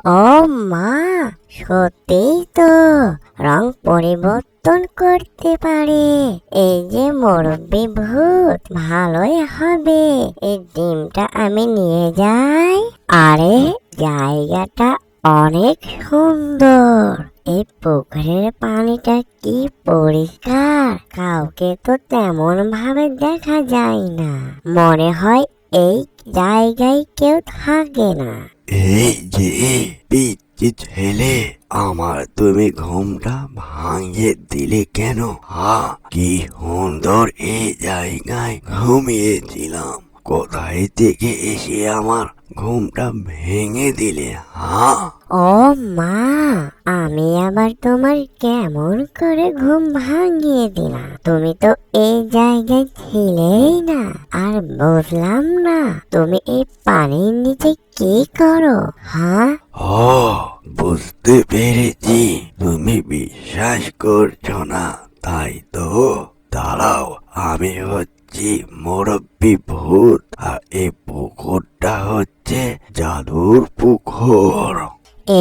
ও মা, সত্যিই তো রং পরিবর্তন করতে পারে। এই যে মুরব্বি ভূত, ভালোই হবে এই ডিমটা আমি নিয়ে যাই। আরে জায়গাটা অনেক সুন্দর, এই পুকুরের পানিটা কি পরিষ্কার, কাউকে তো তেমন ভাবে দেখা যায় না। মনে হয় এই জায়গায় কেউ থাকে না। এই যে পিচ্চি ছেলে, আমার তুমি ঘুমটা ভাঙিয়ে দিলে কেন? কি সুন্দর এই জায়গায় ঘুমিয়েছিলাম, কোথায় থেকে এসে আমার ঘুমটা ভেঙে দিলে? ও মা, আমি আবার তোমার কেমন করে ঘুম ভাঙিয়ে দিলাম? তুমি তো এই জায়গায় ছিলেই না, আর বুঝলাম না তুমি এই পানির নিচে কি করো। ও, বুঝতে পেরেছি, তুমি বিশ্বাস করছো না, তাই তো? দাঁড়াও, আমি হচ্ছি মুরব্বি ভূত, আর এই পুকুরটা হচ্ছে জাদুর পুকুর।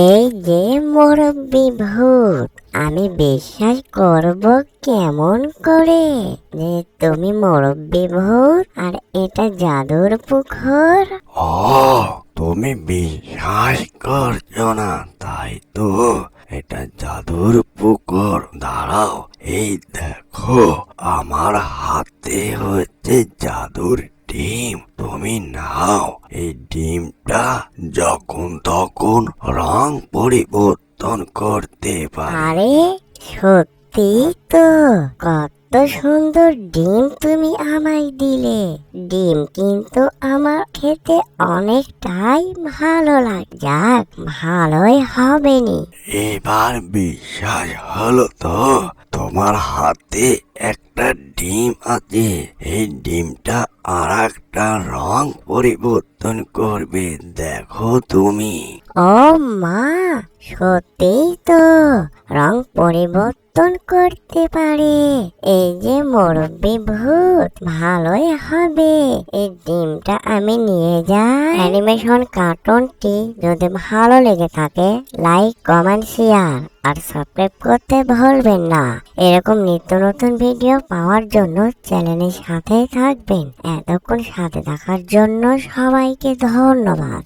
এই যে মুরব্বি ভূত, আমি বিশ্বাস করব কেমন করে যে তুমি মুরব্বি ভূত আর এটা জাদুর পুকুর? ও, তুমি বিশ্বাস করছো না, তাই তো? এটা জাদুর পুকুর। দাঁড়াও, এই দেখো, আমার হাতে হচ্ছে জাদুর ডিম। তুমি নাও, এই ডিমটা যখন তখন রং পরিবর্তন করতে পারে। আরে সত্যি তো, কত সুন্দর ডিম তুমি আমায় দিলে। ডিম কিন্তু আমার খেতে অনেকটাই ভালো লাগে। যাক, ভালোই হবে নি। এবার বিশ্বাস হলো তো? তোমার হাতে একটা ডিম আছে, এই ডিমটা আর একটা রং পরিবর্তন করবে, দেখো তুমি। ও মা, সত্যিই তো রং পরিবর্তন করতে পারে এই যে মুরব্বি ভূত, ভালোই হবে এই ডিমটা আমি নিয়ে যাই। অ্যানিমেশন কার্টুনটি যদি ভালো লেগে থাকে, লাইক, কমেন্ট, শেয়ার আর সাবস্ক্রাইব করতে ভুলবেন না। এরকম নিত্য নতুন ভিডিও পাওয়ার জন্য চ্যানেলের সাথেই থাকবেন। এতক্ষণ সাথে থাকার জন্য সবাইকে ধন্যবাদ।